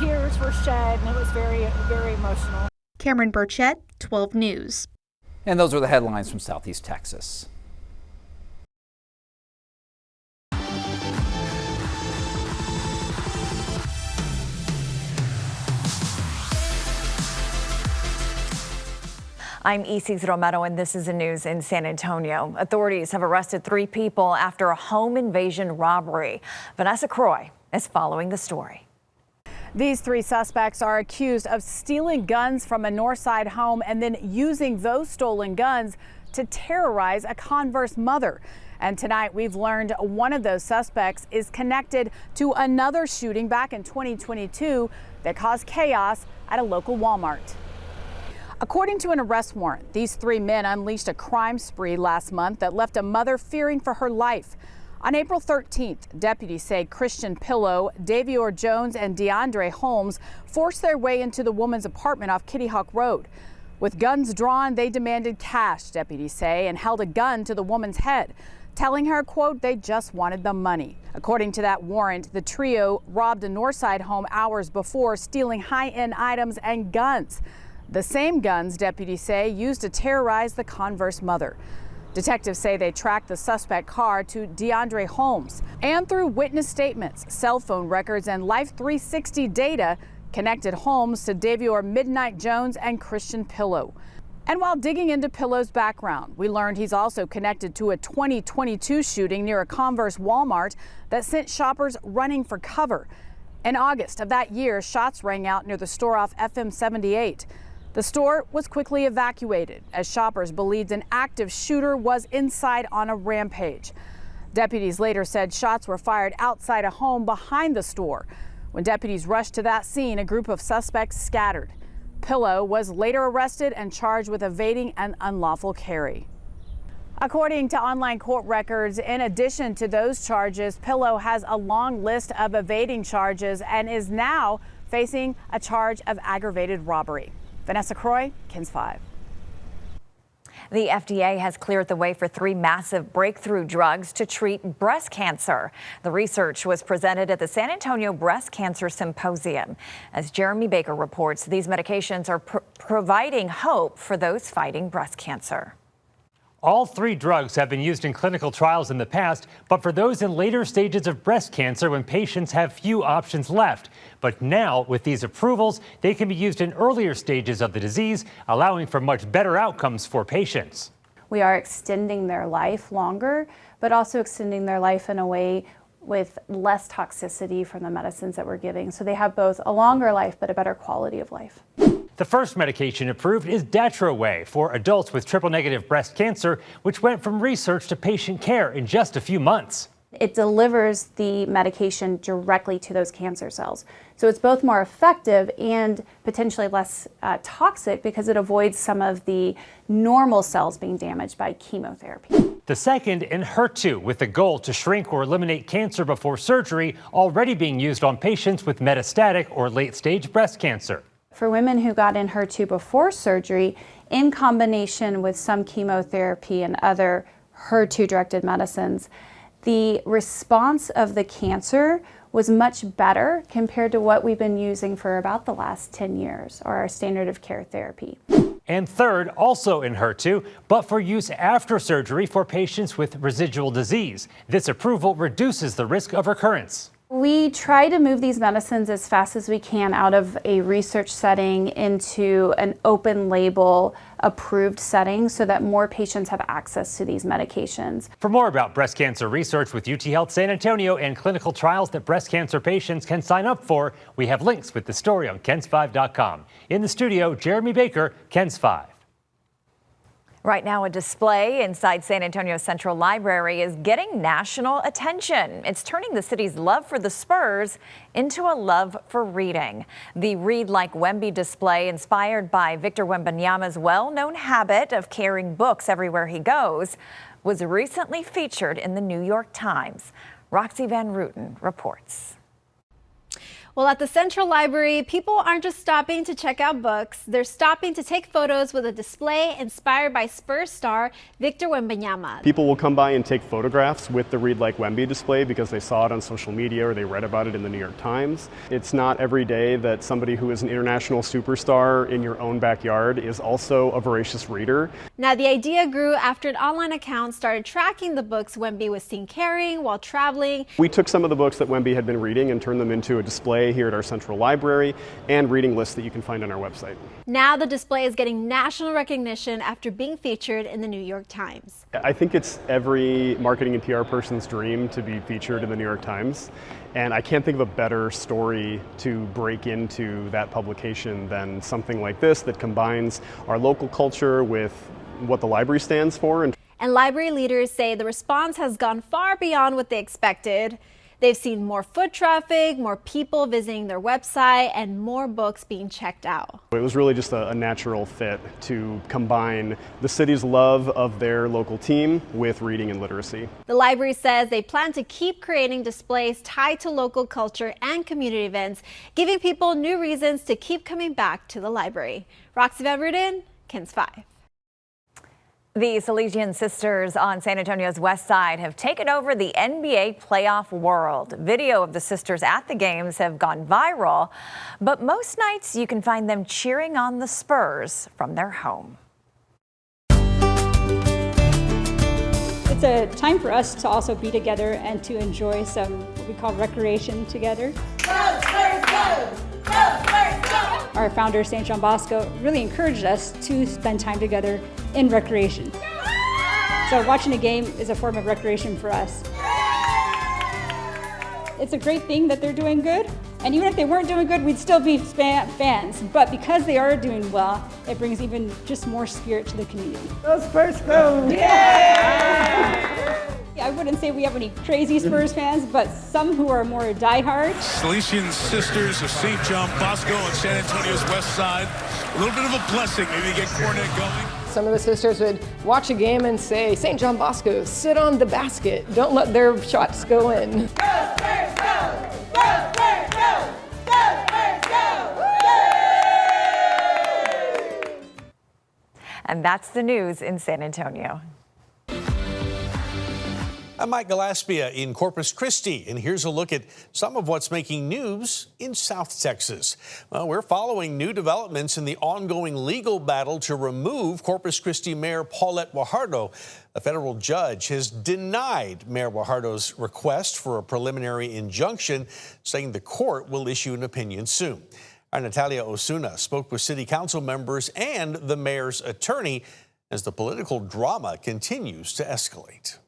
[SPEAKER 21] tears were shed, and it was very, very emotional.
[SPEAKER 19] Cameron Burchett, 12 News.
[SPEAKER 14] And those are the headlines from Southeast Texas.
[SPEAKER 22] I'm Isis Romero, and this is the news in San Antonio. Authorities have arrested 3 people after a home invasion robbery. Vanessa Croy is following the story.
[SPEAKER 23] These 3 suspects are accused of stealing guns from a Northside home and then using those stolen guns to terrorize a Converse mother. And tonight we've learned one of those suspects is connected to another shooting back in 2022 that caused chaos at a local Walmart. According to an arrest warrant, these 3 men unleashed a crime spree last month that left a mother fearing for her life. On April 13th, deputies say Christian Pillow, Davior Jones, and DeAndre Holmes forced their way into the woman's apartment off Kitty Hawk Road. With guns drawn, they demanded cash, deputies say, and held a gun to the woman's head, telling her, quote, they just wanted the money. According to that warrant, the trio robbed a Northside home hours before, stealing high-end items and guns. The same guns, deputies say, used to terrorize the Converse mother. Detectives say they tracked the suspect car to DeAndre Holmes, and through witness statements, cell phone records, and Life 360 data, connected Holmes to Davior Midnight Jones and Christian Pillow. And while digging into Pillow's background, we learned he's also connected to a 2022 shooting near a Converse Walmart that sent shoppers running for cover. In August of that year, shots rang out near the store off FM 78. The store was quickly evacuated as shoppers believed an active shooter was inside on a rampage. Deputies later said shots were fired outside a home behind the store. When deputies rushed to that scene, a group of suspects scattered. Pillow was later arrested and charged with evading and unlawful carry. According to online court records, in addition to those charges, Pillow has a long list of evading charges and is now facing a charge of aggravated robbery. Vanessa Croy, KENS 5.
[SPEAKER 22] The FDA has cleared the way for 3 massive breakthrough drugs to treat breast cancer. The research was presented at the San Antonio Breast Cancer Symposium. As Jeremy Baker reports, these medications are providing hope for those fighting breast cancer.
[SPEAKER 1] All 3 drugs have been used in clinical trials in the past, but for those in later stages of breast cancer when patients have few options left. But now, with these approvals, they can be used in earlier stages of the disease, allowing for much better outcomes for patients.
[SPEAKER 3] We are extending their life longer, but also extending their life in a way with less toxicity from the medicines that we're giving. So they have both a longer life, but a better quality of life.
[SPEAKER 1] The first medication approved is Datroway for adults with triple-negative breast cancer, which went from research to patient care in just a few months.
[SPEAKER 3] It delivers the medication directly to those cancer cells. So it's both more effective and potentially less toxic because it avoids some of the normal cells being damaged by chemotherapy.
[SPEAKER 1] The second, Enhertu, with the goal to shrink or eliminate cancer before surgery, already being used on patients with metastatic or late-stage breast cancer.
[SPEAKER 3] For women who got Enhertu before surgery, in combination with some chemotherapy and other HER2-directed medicines, the response of the cancer was much better compared to what we've been using for about the last 10 years, or our standard of care therapy.
[SPEAKER 1] And third, also Enhertu, but for use after surgery for patients with residual disease. This approval reduces the risk of recurrence.
[SPEAKER 3] We try to move these medicines as fast as we can out of a research setting into an open label approved setting so that more patients have access to these medications.
[SPEAKER 1] For more about breast cancer research with UT Health San Antonio and clinical trials that breast cancer patients can sign up for, we have links with the story on KENS5.com. In the studio, Jeremy Baker, KENS 5.
[SPEAKER 22] Right now, a display inside San Antonio Central Library is getting national attention. It's turning the city's love for the Spurs into a love for reading. The Read Like Wemby display, inspired by Victor Wembanyama's well-known habit of carrying books everywhere he goes, was recently featured in the New York Times. Roxy Van Rooten reports.
[SPEAKER 4] Well, at the Central Library, people aren't just stopping to check out books. They're stopping to take photos with a display inspired by Spurs star Victor Wembanyama.
[SPEAKER 24] People will come by and take photographs with the Read Like Wemby display because they saw it on social media or they read about it in the New York Times. It's not every day that somebody who is an international superstar in your own backyard is also a voracious reader.
[SPEAKER 4] Now, the idea grew after an online account started tracking the books Wemby was seen carrying while traveling.
[SPEAKER 24] We took some of the books that Wemby had been reading and turned them into a display here at our Central Library and reading lists that you can find on our website.
[SPEAKER 4] Now the display is getting national recognition after being featured in the New York Times.
[SPEAKER 24] I think it's every marketing and PR person's dream to be featured in the New York Times. And I can't think of a better story to break into that publication than something like this that combines our local culture with what the library stands for.
[SPEAKER 4] And library leaders say the response has gone far beyond what they expected. They've seen more foot traffic, more people visiting their website, and more books being checked out.
[SPEAKER 24] It was really just a natural fit to combine the city's love of their local team with reading and literacy.
[SPEAKER 4] The library says they plan to keep creating displays tied to local culture and community events, giving people new reasons to keep coming back to the library. Roxy Van Rooten, KENS 5.
[SPEAKER 22] The Salesian Sisters on San Antonio's west side have taken over the NBA playoff world. Video of the sisters at the games have gone viral, but most nights you can find them cheering on the Spurs from their home.
[SPEAKER 25] It's a time for us to also be together and to enjoy some what we call recreation together. Go, Spurs, go! Go, Spurs, go! Our founder, St. John Bosco, really encouraged us to spend time together in recreation. So watching a game is a form of recreation for us. It's a great thing that they're doing good, and even if they weren't doing good, we'd still be fans. But because they are doing well, it brings even just more spirit to the community. Go Spurs, go! Yeah! I wouldn't say we have any crazy Spurs fans, but some who are more diehard.
[SPEAKER 26] Salesian Sisters of St. John Bosco on San Antonio's west side
[SPEAKER 6] A little bit of a blessing, maybe get Cornette going.
[SPEAKER 7] Some of the sisters would watch a game and say, St. John Bosco, sit on the basket. Don't let their shots go in.
[SPEAKER 22] And that's the news in San Antonio.
[SPEAKER 8] I'm Mike Gillespie in Corpus Christi, and here's a look at some of what's making news in South Texas. Well, we're following new developments in the ongoing legal battle to remove Corpus Christi Mayor Paulette Guajardo. A federal judge has denied Mayor Guajardo's request for a preliminary injunction, saying the court will issue an opinion soon. Our Natalia Osuna spoke with city council members and the mayor's attorney as the political drama continues to escalate.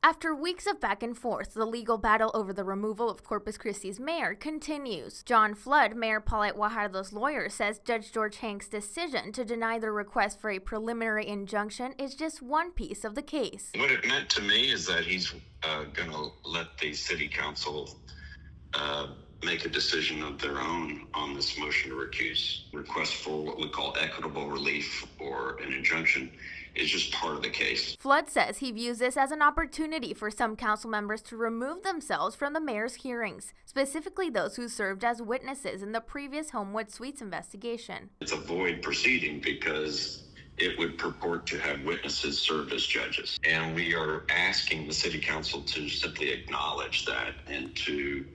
[SPEAKER 11] After weeks of back and forth, the legal battle over the removal of Corpus Christi's mayor continues. John Flood, Mayor Paulette Guajardo's lawyer, says Judge George Hank's decision to deny the request for a preliminary injunction is just one piece of the case.
[SPEAKER 13] What it meant to me is that he's going to let the city council make a decision of their own on this motion to recuse. Request for what we call equitable relief or an injunction is just part of the case.
[SPEAKER 11] Flood says he views this as an opportunity for some council members to remove themselves from the mayor's hearings, specifically those who served as witnesses in the previous Homewood Suites investigation.
[SPEAKER 13] It's a void proceeding because it would purport to have witnesses serve as judges. And we are asking the city council to simply acknowledge that and to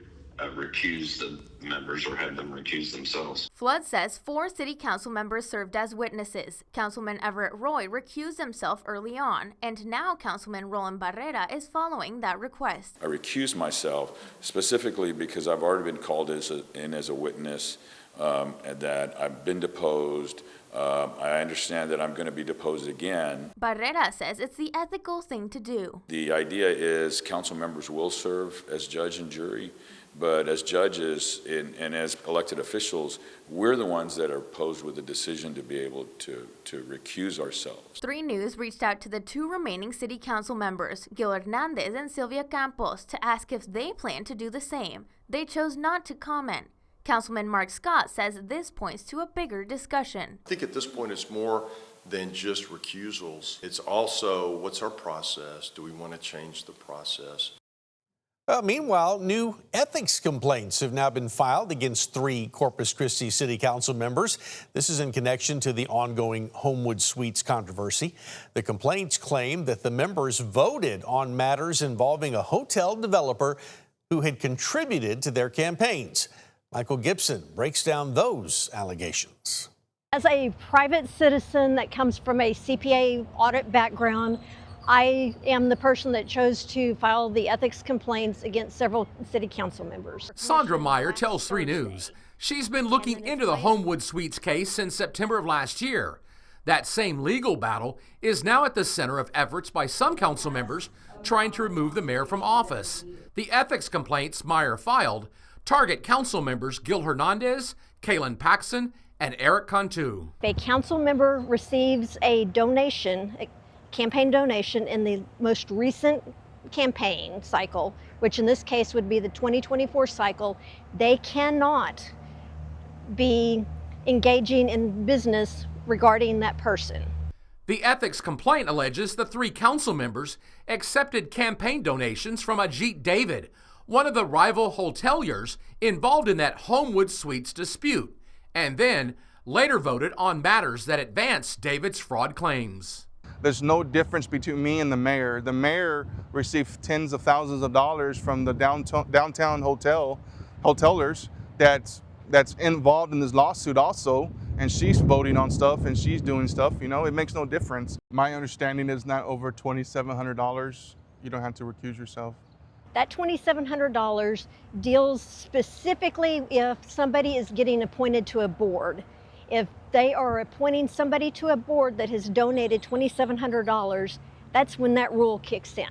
[SPEAKER 13] recuse the members or have them recuse themselves.
[SPEAKER 11] Flood says 4 city council members served as witnesses. Councilman Everett Roy recused himself early on, and now Councilman Roland Barrera is following that request.
[SPEAKER 26] I recused myself specifically because I've already been called in as a witness, and that I've been deposed. I understand that I'm going to be deposed again.
[SPEAKER 11] Barrera says it's the ethical thing to do.
[SPEAKER 26] The idea is council members will serve as judge and jury, but as judges and as elected officials, we're the ones that are posed with the decision to be able to recuse ourselves.
[SPEAKER 11] 3 News reached out to the 2 remaining city council members, Gil Hernandez and Sylvia Campos, to ask if they plan to do the same. They chose not to comment. Councilman Mark Scott says this points to a bigger discussion.
[SPEAKER 27] I think at this point it's more than just recusals. It's also, what's our process? Do we want to change the process?
[SPEAKER 8] Meanwhile, new ethics complaints have now been filed against 3 Corpus Christi City Council members. This is in connection to the ongoing Homewood Suites controversy. The complaints claim that the members voted on matters involving a hotel developer who had contributed to their campaigns. Michael Gibson breaks down those allegations.
[SPEAKER 28] As a private citizen that comes from a CPA audit background, I am the person that chose to file the ethics complaints against several city council members.
[SPEAKER 29] Sandra Meyer tells 3 News she's been looking into the Homewood Suites case since September of last year. That same legal battle is now at the center of efforts by some council members trying to remove the mayor from office. The ethics complaints Meyer filed target council members Gil Hernandez, Kaylin Paxson, and Eric Cantu.
[SPEAKER 28] If a council member receives a donation, a campaign donation in the most recent campaign cycle, which in this case would be the 2024 cycle, they cannot be engaging in business regarding that person.
[SPEAKER 29] The ethics complaint alleges the 3 council members accepted campaign donations from Ajit David, one of the rival hoteliers involved in that Homewood Suites dispute, and then later voted on matters that advanced David's fraud claims.
[SPEAKER 30] There's no difference between me and the mayor. The mayor received tens of thousands of dollars from the downtown hotelers that's involved in this lawsuit also, and she's voting on stuff and she's doing stuff. You know, it makes no difference. My understanding is not over $2,700. You don't have to recuse yourself.
[SPEAKER 28] That $2,700 deals specifically if somebody is getting appointed to a board. If they are appointing somebody to a board that has donated $2,700, that's when that rule kicks in.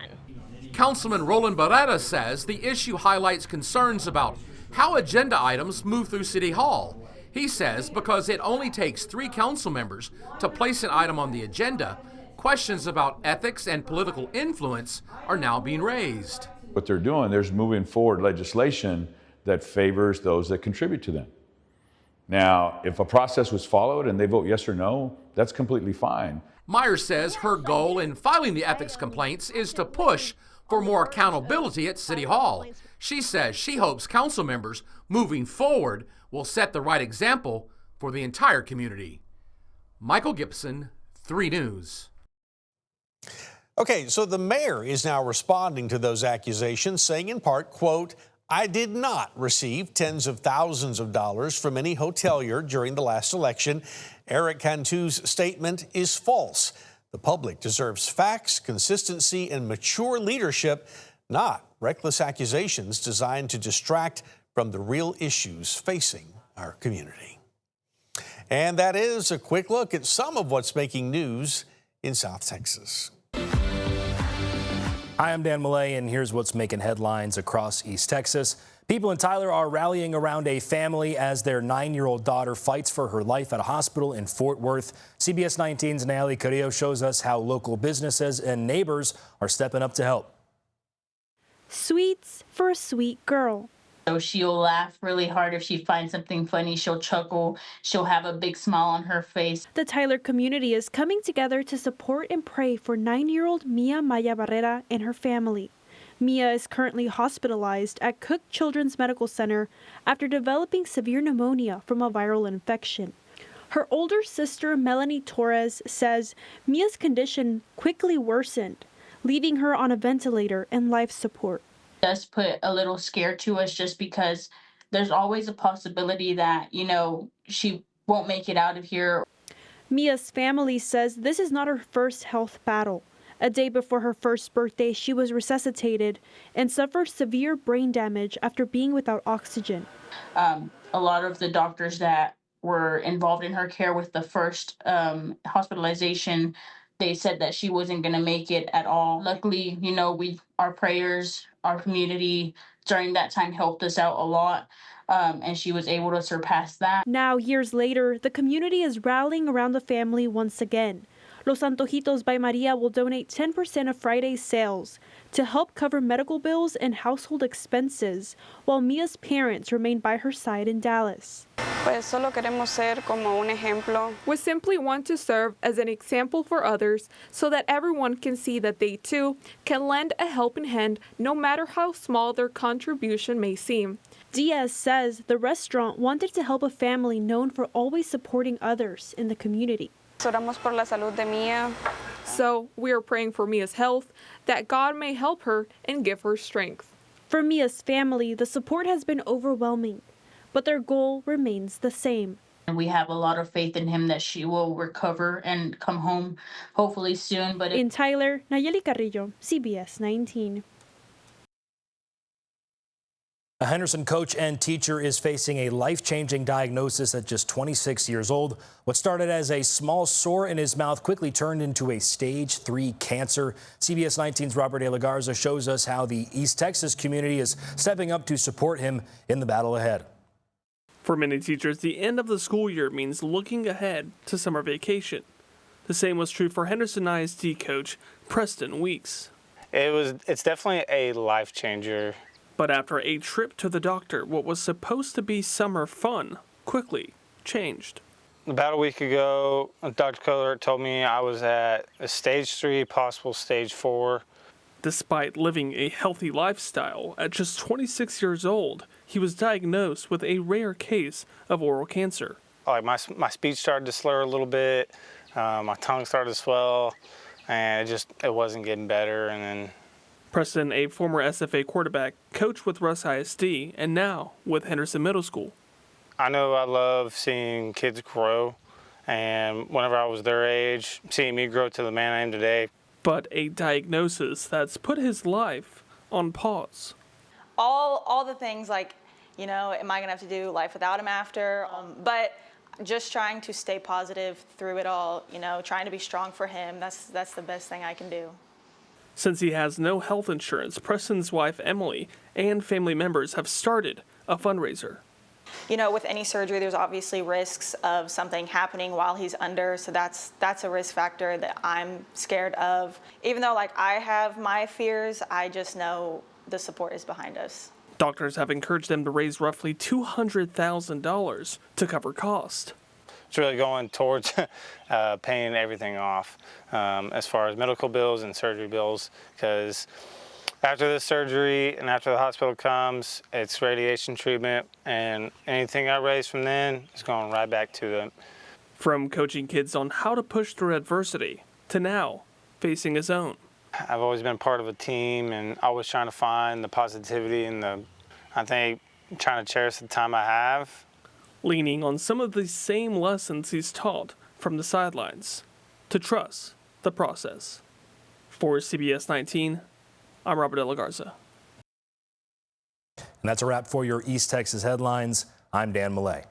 [SPEAKER 29] Councilman Roland Barrera says the issue highlights concerns about how agenda items move through City Hall. He says because it only takes 3 council members to place an item on the agenda, questions about ethics and political influence are now being raised.
[SPEAKER 31] What they're doing, they're moving forward legislation that favors those that contribute to them.
[SPEAKER 26] Now, if a process was followed and they vote yes or no, that's completely fine.
[SPEAKER 29] Myers says her goal in filing the ethics complaints is to push for more accountability at City Hall. She says she hopes council members moving forward will set the right example for the entire community. Michael Gibson, 3 News.
[SPEAKER 8] Okay, so the mayor is now responding to those accusations, saying in part, quote, "I did not receive tens of thousands of dollars from any hotelier during the last election. Eric Cantu's statement is false. The public deserves facts, consistency, and mature leadership, not reckless accusations designed to distract from the real issues facing our community." And that is a quick look at some of what's making news in South Texas.
[SPEAKER 2] Hi, I'm Dan Millay, and here's what's making headlines across East Texas. People in Tyler are rallying around a family as their 9-year-old daughter fights for her life at a hospital in Fort Worth. CBS 19's Nayeli Carrillo shows us how local businesses and neighbors are stepping up to help.
[SPEAKER 5] Sweets for a sweet girl.
[SPEAKER 9] So she'll laugh really hard if she finds something funny. She'll chuckle. She'll have a big smile on her face.
[SPEAKER 5] The Tyler community is coming together to support and pray for 9-year-old Mia Maya Barrera and her family. Mia is currently hospitalized at Cook Children's Medical Center after developing severe pneumonia from a viral infection. Her older sister, Melanie Torres, says Mia's condition quickly worsened, leaving her on a ventilator and life support.
[SPEAKER 9] Does put a little scare to us just because there's always a possibility that, she won't make it out of here.
[SPEAKER 5] Mia's family says this is not her first health battle. A day before her first birthday, she was resuscitated and suffered severe brain damage after being without oxygen.
[SPEAKER 9] A lot of the doctors that were involved in her care with the first hospitalization, they said that she wasn't going to make it at all. Luckily, our prayers, our community during that time helped us out a lot, and she was able to surpass that.
[SPEAKER 5] Now, years later, the community is rallying around the family once again. Los Antojitos by Maria will donate 10% of Friday's sales to help cover medical bills and household expenses, while Mia's parents remain by her side in Dallas.
[SPEAKER 10] We simply want to serve as an example for others so that everyone can see that they too can lend a helping hand no matter how small their contribution may seem.
[SPEAKER 5] Diaz says the restaurant wanted to help a family known for always supporting others in the community.
[SPEAKER 10] So we are praying for Mia's health, that God may help her and give her strength.
[SPEAKER 5] For Mia's family, the support has been overwhelming, but their goal remains the same.
[SPEAKER 9] And we have a lot of faith in him that she will recover and come home hopefully soon. But
[SPEAKER 5] in Tyler, Nayeli Carrillo, CBS 19.
[SPEAKER 2] A Henderson coach and teacher is facing a life-changing diagnosis at just 26 years old. What started as a small sore in his mouth quickly turned into a stage 3 cancer. CBS 19's Robert De La Garza shows us how the East Texas community is stepping up to support him in the battle ahead.
[SPEAKER 12] For many teachers, the end of the school year means looking ahead to summer vacation. The same was true for Henderson ISD coach Preston Weeks.
[SPEAKER 15] It's definitely a life changer.
[SPEAKER 12] But after a trip to the doctor, what was supposed to be summer fun quickly changed.
[SPEAKER 15] About a week ago, Dr. Kohler told me I was at a stage 3, possible stage 4.
[SPEAKER 12] Despite living a healthy lifestyle, at just 26 years old, he was diagnosed with a rare case of oral cancer.
[SPEAKER 15] Like my speech started to slur a little bit, my tongue started to swell, and it wasn't getting better. And then
[SPEAKER 12] Preston, a former SFA quarterback, coached with Russ ISD, and now with Henderson Middle School.
[SPEAKER 15] I know I love seeing kids grow, and whenever I was their age, seeing me grow to the man I am today.
[SPEAKER 12] But a diagnosis that's put his life on pause.
[SPEAKER 16] All the things like, am I going to have to do life without him after? But just trying to stay positive through it all, trying to be strong for him, that's the best thing I can do.
[SPEAKER 12] Since he has no health insurance, Preston's wife, Emily, and family members have started a fundraiser.
[SPEAKER 16] With any surgery, there's obviously risks of something happening while he's under, so that's a risk factor that I'm scared of. Even though I have my fears, I just know the support is behind us.
[SPEAKER 12] Doctors have encouraged them to raise roughly $200,000 to cover costs.
[SPEAKER 15] It's really going towards paying everything off as far as medical bills and surgery bills, because after the surgery and after the hospital comes, it's radiation treatment, and anything I raise from then is going right back to them.
[SPEAKER 12] From coaching kids on how to push through adversity to now facing his own.
[SPEAKER 15] I've always been part of a team and always trying to find the positivity and I think trying to cherish the time I have.
[SPEAKER 12] Leaning on some of the same lessons he's taught from the sidelines to trust the process. For CBS 19, I'm Robert De La Garza.
[SPEAKER 2] And that's a wrap for your East Texas headlines. I'm Dan Millay.